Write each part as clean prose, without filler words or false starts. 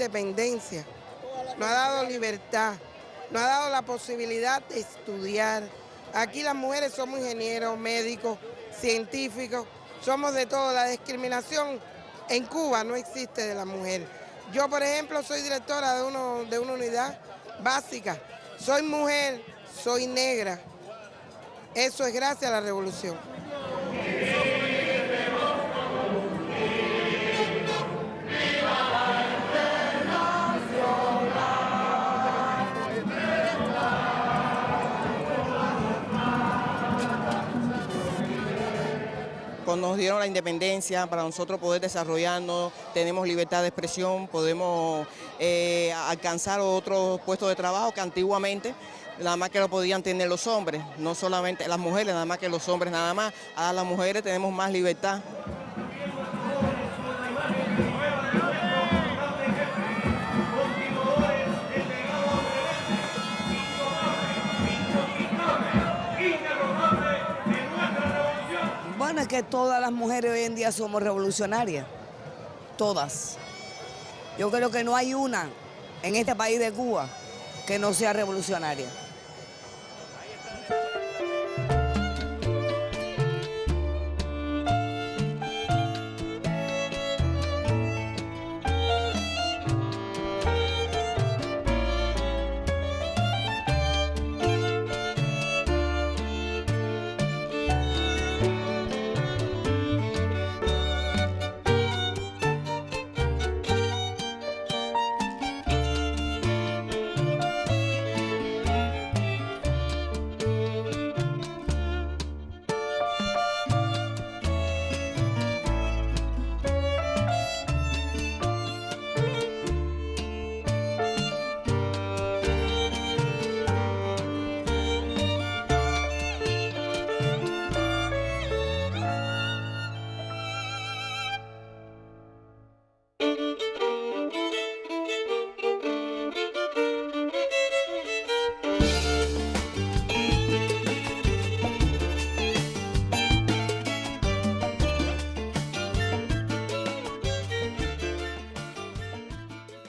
independencia, nos ha dado libertad, nos ha dado la posibilidad de estudiar. Aquí las mujeres somos ingenieros, médicos, científicos, somos de todo. La discriminación en Cuba no existe de la mujer. Yo, por ejemplo, soy directora de una unidad básica. Soy mujer, soy negra. Eso es gracias a la revolución. Cuando nos dieron la independencia, para nosotros poder desarrollarnos, tenemos libertad de expresión, podemos alcanzar otros puestos de trabajo que antiguamente nada más que lo podían tener los hombres, no solamente las mujeres, nada más que los hombres nada más. Ahora las mujeres tenemos más libertad. Bueno, es que todas las mujeres hoy en día somos revolucionarias, todas. Yo creo que no hay una en este país de Cuba que no sea revolucionaria.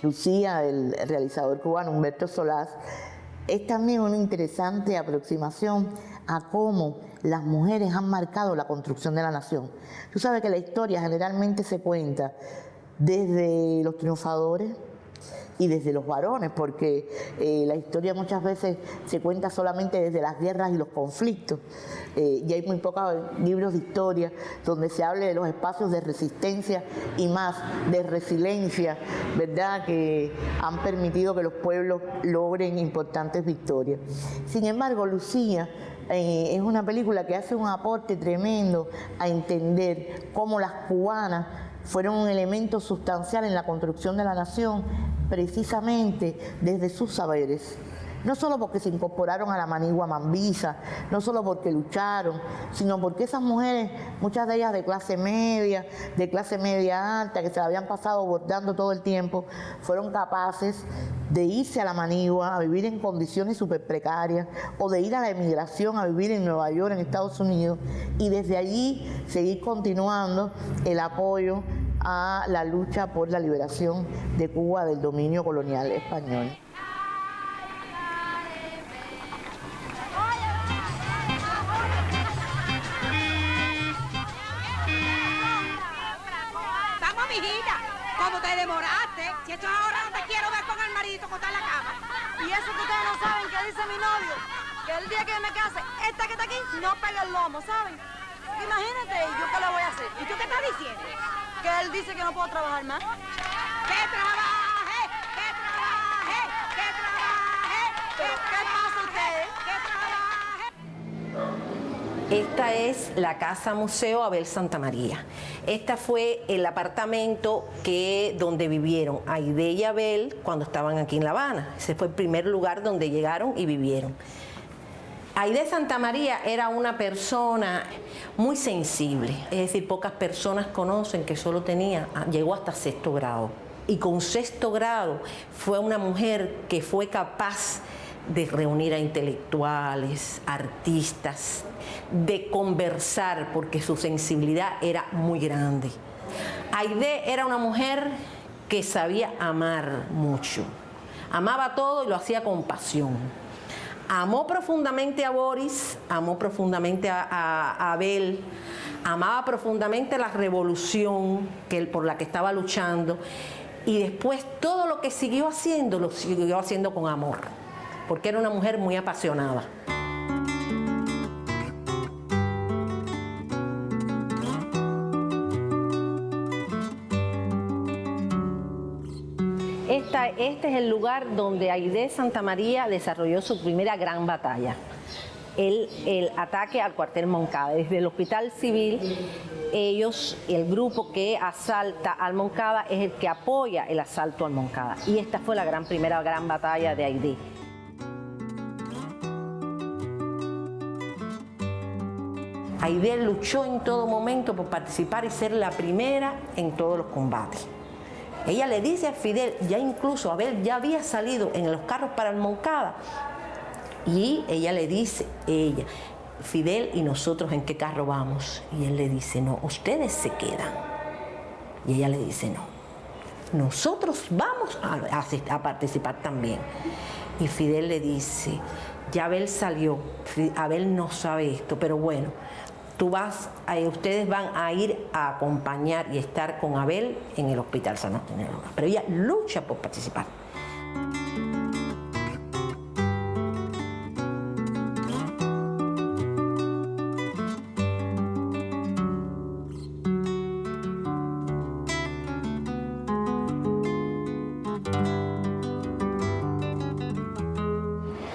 Lucía, el realizador cubano Humberto Solás, es también una interesante aproximación a cómo las mujeres han marcado la construcción de la nación. Tú sabes que la historia generalmente se cuenta desde los triunfadores y desde los varones, porque la historia muchas veces se cuenta solamente desde las guerras y los conflictos, y hay muy pocos libros de historia donde se hable de los espacios de resistencia y más de resiliencia, ¿verdad?, que han permitido que los pueblos logren importantes victorias. Sin embargo, Lucía es una película que hace un aporte tremendo a entender cómo las cubanas fueron un elemento sustancial en la construcción de la nación, precisamente desde sus saberes. No solo porque se incorporaron a la manigua mambisa, no solo porque lucharon, sino porque esas mujeres, muchas de ellas de clase media alta, que se la habían pasado bordando todo el tiempo, fueron capaces de irse a la manigua a vivir en condiciones súper precarias, o de ir a la emigración a vivir en Nueva York, en Estados Unidos, y desde allí seguir continuando el apoyo a la lucha por la liberación de Cuba del dominio colonial español. Vamos, mijita, ¿cómo te demoraste? Si esto ahora no te quiero ver con el marido acostado en la cama. Y eso que ustedes no saben que dice mi novio, que el día que me case, esta que está aquí no pega el lomo, ¿saben? Imagínate, ¿yo qué le voy a hacer? ¿Y tú qué estás diciendo? Que él dice que no puedo trabajar más. ¡Que trabaje! ¡Que trabaje! ¡Que trabaje! ¿Pero qué pasa ustedes? ¡Que trabaje! Esta es la Casa Museo Abel Santamaría. Esta fue el apartamento donde vivieron Aide y Abel cuando estaban aquí en La Habana. Ese fue el primer lugar donde llegaron y vivieron. Aide Santamaría era una persona muy sensible, es decir, pocas personas conocen que solo llegó hasta 6º grado. Y con 6º grado fue una mujer que fue capaz de reunir a intelectuales, artistas, de conversar, porque su sensibilidad era muy grande. Aide era una mujer que sabía amar mucho. Amaba todo y lo hacía con pasión. Amó profundamente a Boris, amó profundamente a Abel, amaba profundamente la revolución por la que estaba luchando, y después todo lo que siguió haciendo, lo siguió haciendo con amor, porque era una mujer muy apasionada. Este es el lugar donde Aide Santamaría desarrolló su primera gran batalla, el ataque al cuartel Moncada. Desde el Hospital Civil, el grupo que asalta al Moncada es el que apoya el asalto al Moncada. Y esta fue la primera gran batalla de Aide. Aide luchó en todo momento por participar y ser la primera en todos los combates. Ella le dice a Fidel, ya incluso Abel ya había salido en los carros para el Moncada, y ella le dice, Fidel, ¿y nosotros en qué carro vamos? Y él le dice, no, ustedes se quedan. Y ella le dice, no, nosotros vamos a participar también. Y Fidel le dice, ya Abel salió, Abel no sabe esto, pero bueno, ustedes van a ir a acompañar y estar con Abel en el Hospital San Antonio. Pero ella lucha por participar.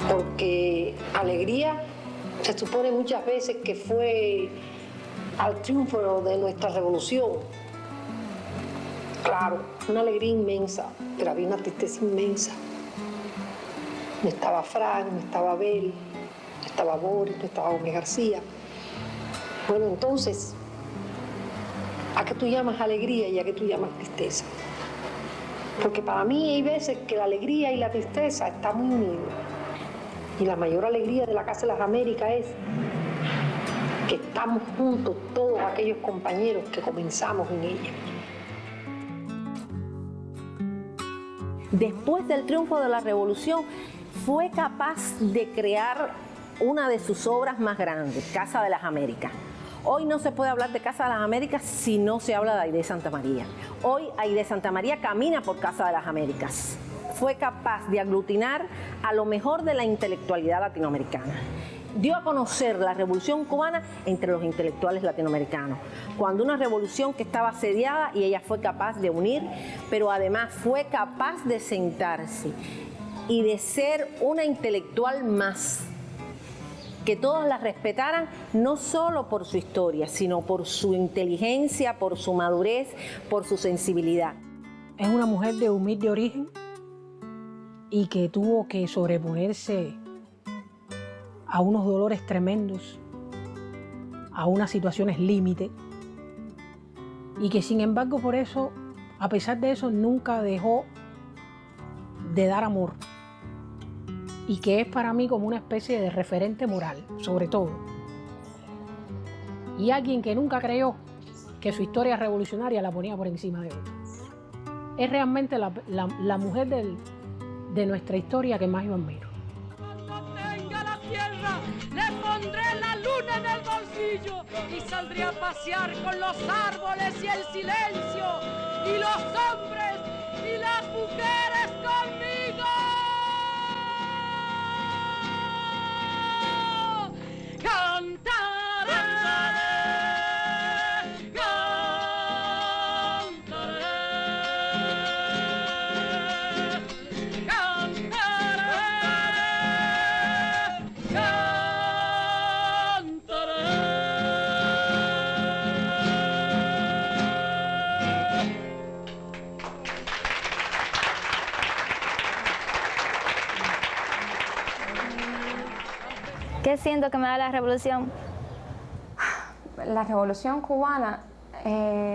Porque alegría se supone muchas veces que fue al triunfo de nuestra revolución. Claro, una alegría inmensa, pero había una tristeza inmensa. No estaba Frank, no estaba Abel, no estaba Boris, no estaba Gómez García. Bueno, entonces, ¿a qué tú llamas alegría y a qué tú llamas tristeza? Porque para mí hay veces que la alegría y la tristeza están muy unidos. Y la mayor alegría de la Casa de las Américas es que estamos juntos todos aquellos compañeros que comenzamos en ella. Después del triunfo de la revolución, fue capaz de crear una de sus obras más grandes, Casa de las Américas. Hoy no se puede hablar de Casa de las Américas si no se habla de Aide Santamaría. Hoy Aide Santamaría camina por Casa de las Américas. Fue capaz de aglutinar a lo mejor de la intelectualidad latinoamericana. Dio a conocer la revolución cubana entre los intelectuales latinoamericanos, cuando una revolución que estaba asediada, y ella fue capaz de unir, pero además fue capaz de sentarse y de ser una intelectual más, que todos la respetaran, no solo por su historia, sino por su inteligencia, por su madurez, por su sensibilidad. Es una mujer de humilde origen y que tuvo que sobreponerse a unos dolores tremendos, a unas situaciones límite, y que sin embargo por eso, a pesar de eso, nunca dejó de dar amor, y que es para mí como una especie de referente moral, sobre todo. Y alguien que nunca creyó que su historia revolucionaria la ponía por encima de otra. Es realmente la mujer de nuestra historia que más yo admiro. Cuando tenga la tierra, le pondré la luna en el bolsillo y saldré a pasear con los árboles y el silencio y los hombres y las mujeres conmigo. Cantaré, ¿Qué siento que me da la revolución? La revolución cubana...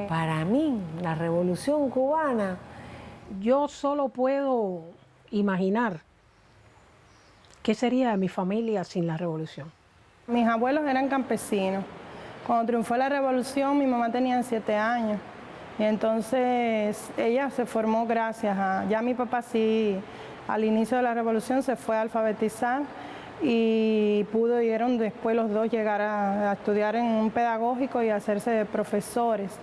Para mí, la revolución cubana, yo solo puedo imaginar qué sería de mi familia sin la revolución. Mis abuelos eran campesinos. Cuando triunfó la revolución, mi mamá tenía 7 años. Y entonces ella se formó gracias a, ya mi papá sí, al inicio de la revolución se fue a alfabetizar y pudieron después los dos llegar a estudiar en un pedagógico y hacerse profesores.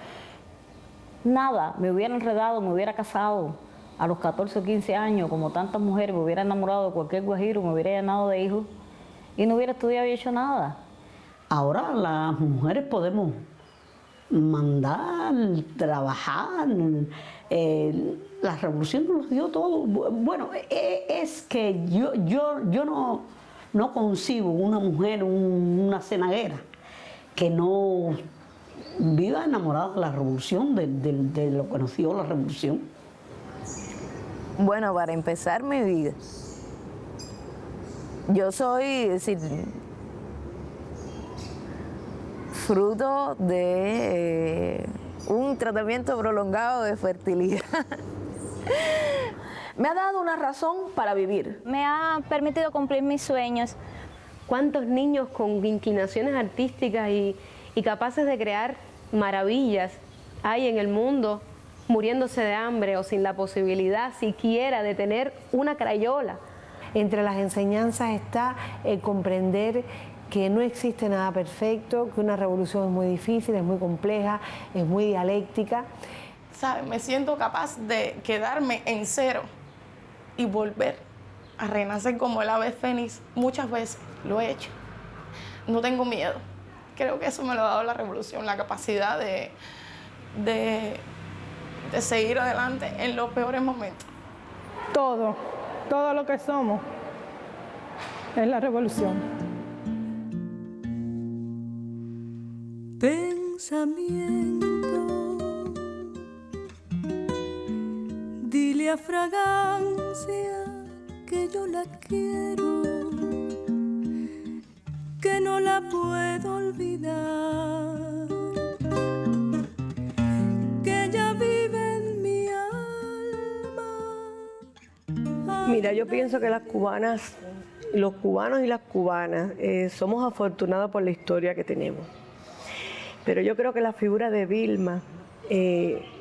Nada, me hubiera enredado, me hubiera casado a los 14 o 15 años, como tantas mujeres, me hubiera enamorado de cualquier guajiro, me hubiera llenado de hijos y no hubiera estudiado y hecho nada. Ahora las mujeres podemos mandar, trabajar, la revolución nos dio todo. Bueno, es que yo no concibo una mujer, una cenaguera, que no viva enamorada de la revolución, de lo que nos dio la revolución. Bueno, para empezar mi vida, yo soy, es decir, fruto de un tratamiento prolongado de fertilidad. Me ha dado una razón para vivir. Me ha permitido cumplir mis sueños. ¿Cuántos niños con inclinaciones artísticas y capaces de crear maravillas hay en el mundo muriéndose de hambre o sin la posibilidad siquiera de tener una crayola? Entre las enseñanzas está el comprender que no existe nada perfecto, que una revolución es muy difícil, es muy compleja, es muy dialéctica. ¿Sabes? Me siento capaz de quedarme en cero y volver a renacer como el ave fénix. Muchas veces lo he hecho. No tengo miedo. Creo que eso me lo ha dado la revolución, la capacidad de seguir adelante en los peores momentos. Todo lo que somos es la revolución. Pensamiento, dile a Fragancia que yo la quiero, que no la puedo olvidar, que ella vive en mi alma. Mira, yo pienso que las cubanas, los cubanos y las cubanas somos afortunados por la historia que tenemos. Pero yo creo que la figura de Vilma,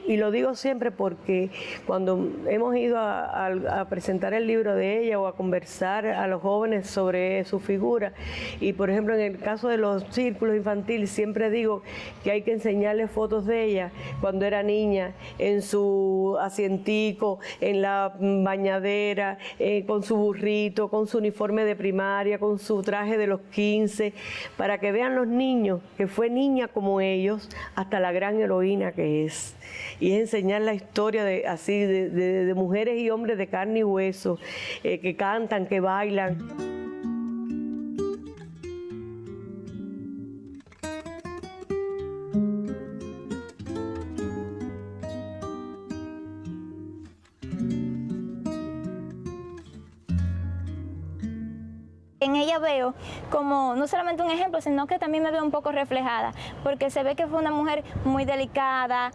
y lo digo siempre porque cuando hemos ido a presentar el libro de ella o a conversar a los jóvenes sobre su figura, y por ejemplo en el caso de los círculos infantiles siempre digo que hay que enseñarles fotos de ella cuando era niña, en su asientico, en la bañadera, con su burrito, con su uniforme de primaria, con su traje de los 15, para que vean los niños que fue niña como ellos hasta la gran heroína que es. Y es enseñar la historia de mujeres y hombres de carne y hueso, que cantan, que bailan. En ella veo como no solamente un ejemplo, sino que también me veo un poco reflejada, porque se ve que fue una mujer muy delicada,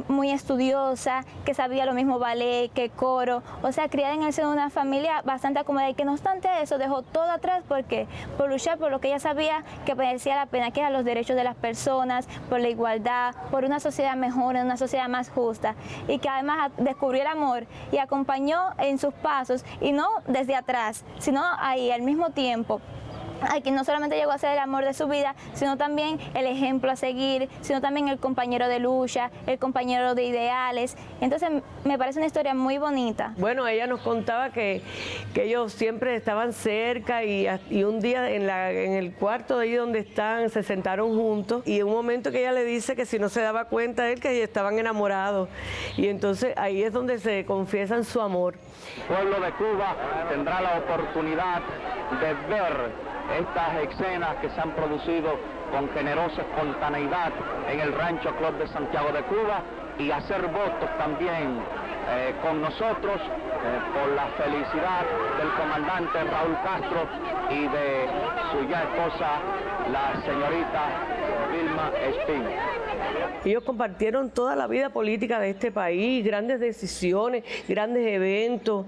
muy estudiosa, que sabía lo mismo ballet que coro, o sea, criada en el seno de una familia bastante acomodada, y que no obstante eso dejó todo atrás porque por luchar por lo que ella sabía que merecía la pena, que eran los derechos de las personas, por la igualdad, por una sociedad mejor, una sociedad más justa, y que además descubrió el amor y acompañó en sus pasos, y no desde atrás, sino ahí al mismo tiempo, a quien no solamente llegó a ser el amor de su vida, sino también el ejemplo a seguir, sino también el compañero de lucha, el compañero de ideales. Entonces me parece una historia muy bonita. Bueno, ella nos contaba que ellos siempre estaban cerca y un día en el cuarto de ahí donde están se sentaron juntos, y en un momento que ella le dice que si no se daba cuenta él que estaban enamorados, y entonces ahí es donde se confiesan su amor. El pueblo de Cuba tendrá la oportunidad de ver estas escenas que se han producido con generosa espontaneidad en el Rancho Club de Santiago de Cuba, y hacer votos también con nosotros por la felicidad del comandante Raúl Castro y de su ya esposa, la señorita Vilma Espín. Ellos compartieron toda la vida política de este país, grandes decisiones, grandes eventos,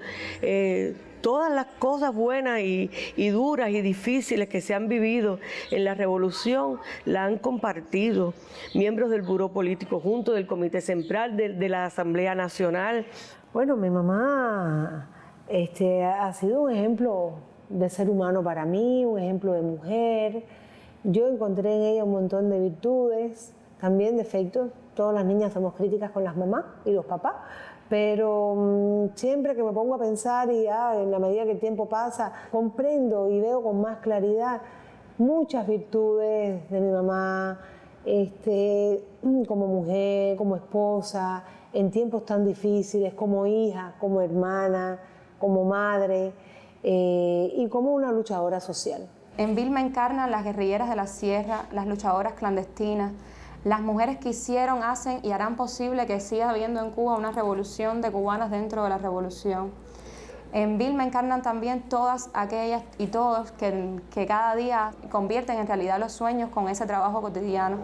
todas las cosas buenas y duras y difíciles que se han vivido en la revolución la han compartido miembros del Buró Político junto del Comité Central de la Asamblea Nacional. Bueno, mi mamá ha sido un ejemplo de ser humano para mí, un ejemplo de mujer. Yo encontré en ella un montón de virtudes, también defectos. Todas las niñas somos críticas con las mamás y los papás, pero siempre que me pongo a pensar y en la medida que el tiempo pasa, comprendo y veo con más claridad muchas virtudes de mi mamá, como mujer, como esposa, en tiempos tan difíciles, como hija, como hermana, como madre y como una luchadora social. En Vilma encarnan las guerrilleras de la sierra, las luchadoras clandestinas, las mujeres que hicieron, hacen y harán posible que siga habiendo en Cuba una revolución de cubanas dentro de la revolución. En Vilma encarnan también todas aquellas y todos que cada día convierten en realidad los sueños con ese trabajo cotidiano.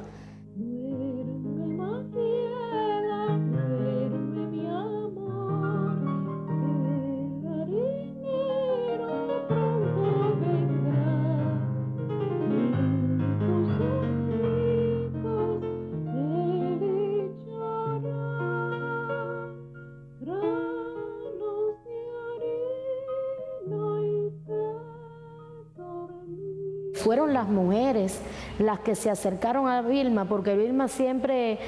Fueron las mujeres las que se acercaron a Vilma, porque Vilma siempre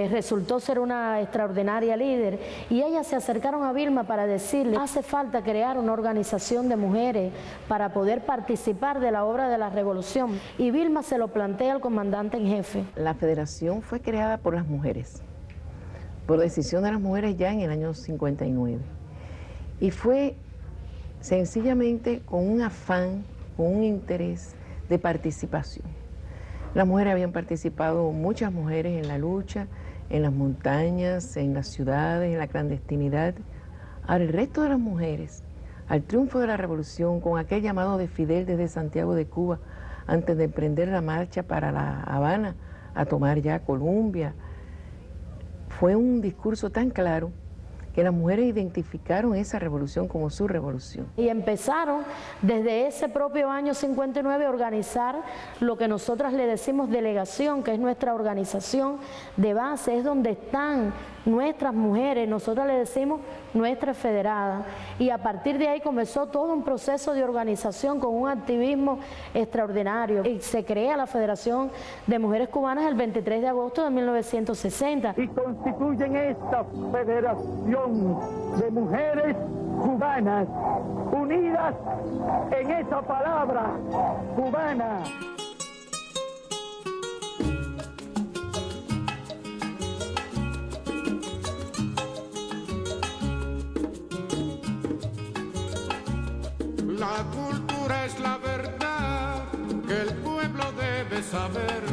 resultó ser una extraordinaria líder, y ellas se acercaron a Vilma para decirle: hace falta crear una organización de mujeres para poder participar de la obra de la revolución. Y Vilma se lo plantea al comandante en jefe. La federación fue creada por las mujeres, por decisión de las mujeres ya en el año 59, y fue sencillamente con un afán, con un interés de participación. Las mujeres habían participado, muchas mujeres, en la lucha, en las montañas, en las ciudades, en la clandestinidad. Ahora, el resto de las mujeres, al triunfo de la revolución, con aquel llamado de Fidel desde Santiago de Cuba, antes de emprender la marcha para La Habana, a tomar ya Colombia, fue un discurso tan claro que las mujeres identificaron esa revolución como su revolución. Y empezaron desde ese propio año 59 a organizar lo que nosotras le decimos delegación, que es nuestra organización de base, es donde están nuestras mujeres, nosotras le decimos nuestras federadas, y a partir de ahí comenzó todo un proceso de organización con un activismo extraordinario, y se crea la Federación de Mujeres Cubanas el 23 de agosto de 1960. Y constituyen esta Federación de Mujeres Cubanas, unidas en esa palabra, cubana. La cultura es la verdad que el pueblo debe saber,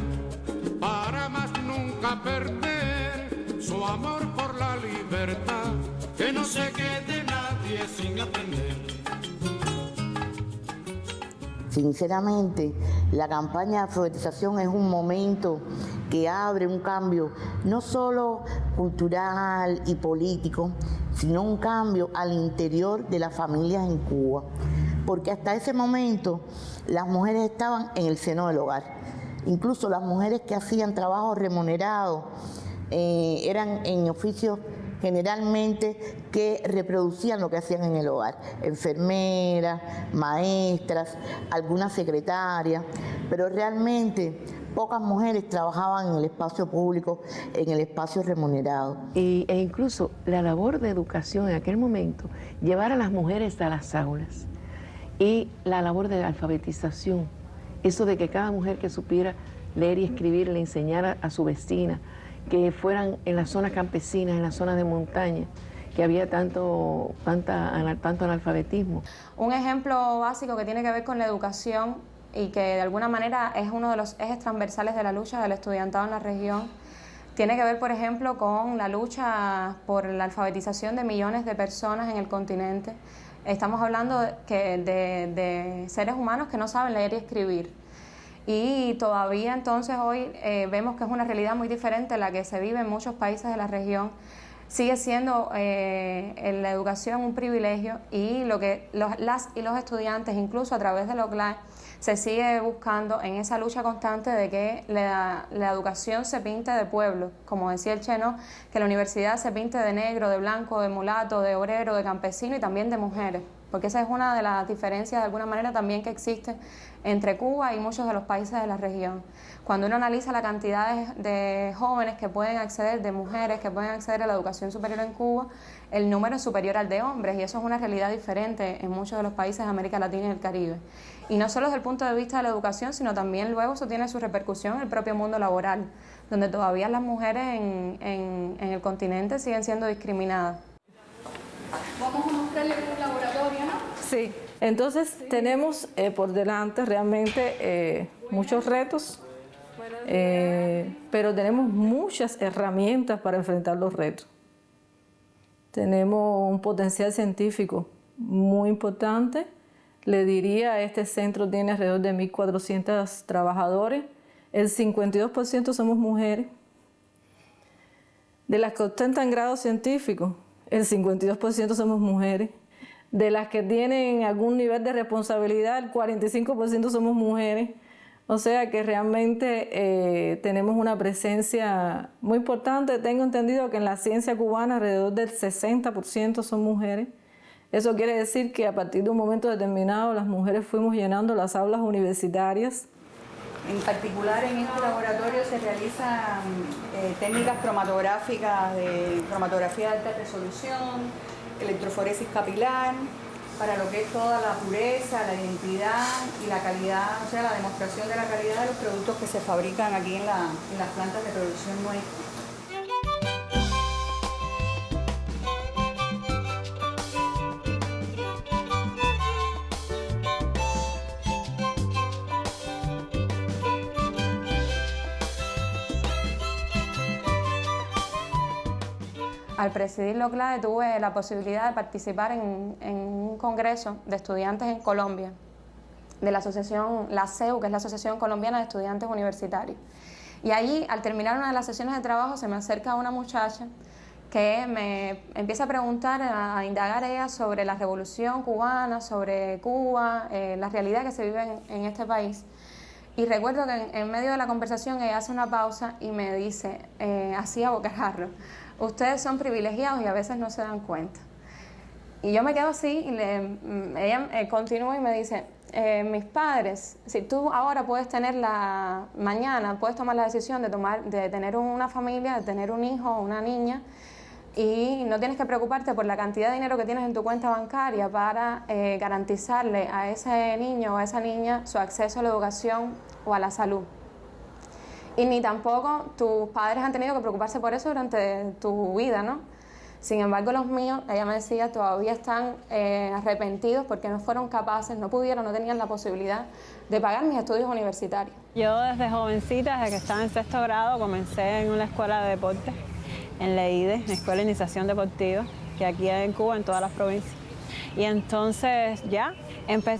para más nunca perder su amor por la libertad, que no se quede nadie sin aprender. Sinceramente, la campaña de alfabetización es un momento que abre un cambio no solo cultural y político, sino un cambio al interior de las familias en Cuba. Porque hasta ese momento las mujeres estaban en el seno del hogar. Incluso las mujeres que hacían trabajo remunerado eran en oficios generalmente que reproducían lo que hacían en el hogar. Enfermeras, maestras, algunas secretarias, pero realmente pocas mujeres trabajaban en el espacio público, en el espacio remunerado. E incluso la labor de educación en aquel momento, llevar a las mujeres a las aulas, y la labor de alfabetización, eso de que cada mujer que supiera leer y escribir le enseñara a su vecina, que fueran en las zonas campesinas, en las zonas de montaña, que había tanto analfabetismo. Un ejemplo básico que tiene que ver con la educación y que de alguna manera es uno de los ejes transversales de la lucha del estudiantado en la región, tiene que ver, por ejemplo, con la lucha por la alfabetización de millones de personas en el continente. Estamos hablando de seres humanos que no saben leer y escribir. Y todavía entonces hoy vemos que es una realidad muy diferente a la que se vive en muchos países de la región, sigue siendo la educación un privilegio, y lo que las y los estudiantes, incluso a través de la OCLAE, se sigue buscando en esa lucha constante de que la educación se pinte de pueblo, como decía el Cheno, que la universidad se pinte de negro, de blanco, de mulato, de obrero, de campesino y también de mujeres, porque esa es una de las diferencias de alguna manera también que existe entre Cuba y muchos de los países de la región. Cuando uno analiza la cantidad de jóvenes que pueden acceder, de mujeres que pueden acceder a la educación superior en Cuba, el número es superior al de hombres, y eso es una realidad diferente en muchos de los países de América Latina y el Caribe. Y no solo desde el punto de vista de la educación, sino también luego eso tiene su repercusión en el propio mundo laboral, donde todavía las mujeres en el continente siguen siendo discriminadas. Vamos a mostrarles un laboratorio, ¿no? Sí, entonces tenemos por delante realmente muchos retos, pero tenemos muchas herramientas para enfrentar los retos. Tenemos un potencial científico muy importante. Le diría, este centro tiene alrededor de 1.400 trabajadores. El 52% somos mujeres. De las que ostentan grados científicos, el 52% somos mujeres. De las que tienen algún nivel de responsabilidad, el 45% somos mujeres. O sea que realmente tenemos una presencia muy importante. Tengo entendido que en la ciencia cubana alrededor del 60% son mujeres. Eso quiere decir que a partir de un momento determinado las mujeres fuimos llenando las aulas universitarias. En particular en este laboratorio se realizan técnicas cromatográficas de cromatografía de alta resolución, electroforesis capilar, para lo que es toda la pureza, la identidad y la calidad, o sea, la demostración de la calidad de los productos que se fabrican aquí en las plantas de producción nuestra. Al presidir la OCLAE tuve la posibilidad de participar en un congreso de estudiantes en Colombia, de la asociación, la CEU, que es la Asociación Colombiana de Estudiantes Universitarios. Y allí, al terminar una de las sesiones de trabajo, se me acerca una muchacha que me empieza a preguntar, a indagar ella sobre la revolución cubana, sobre Cuba, la realidad que se vive en este país. Y recuerdo que en medio de la conversación ella hace una pausa y me dice, así a bocajarro: ustedes son privilegiados y a veces no se dan cuenta. Y yo me quedo así y ella continúa y me dice, mis padres, si tú ahora puedes tener mañana puedes tomar la decisión de tener una familia, de tener un hijo o una niña, y no tienes que preocuparte por la cantidad de dinero que tienes en tu cuenta bancaria para garantizarle a ese niño o a esa niña su acceso a la educación o a la salud. Y ni tampoco tus padres han tenido que preocuparse por eso durante tu vida, ¿no? Sin embargo, los míos, ella me decía, todavía están arrepentidos porque no fueron capaces, no pudieron, no tenían la posibilidad de pagar mis estudios universitarios. Yo desde jovencita, desde que estaba en 6º grado, comencé en una escuela de deporte, en la IDE, Escuela de Iniciación Deportiva, que aquí hay en Cuba, en todas las provincias. Y entonces ya empecé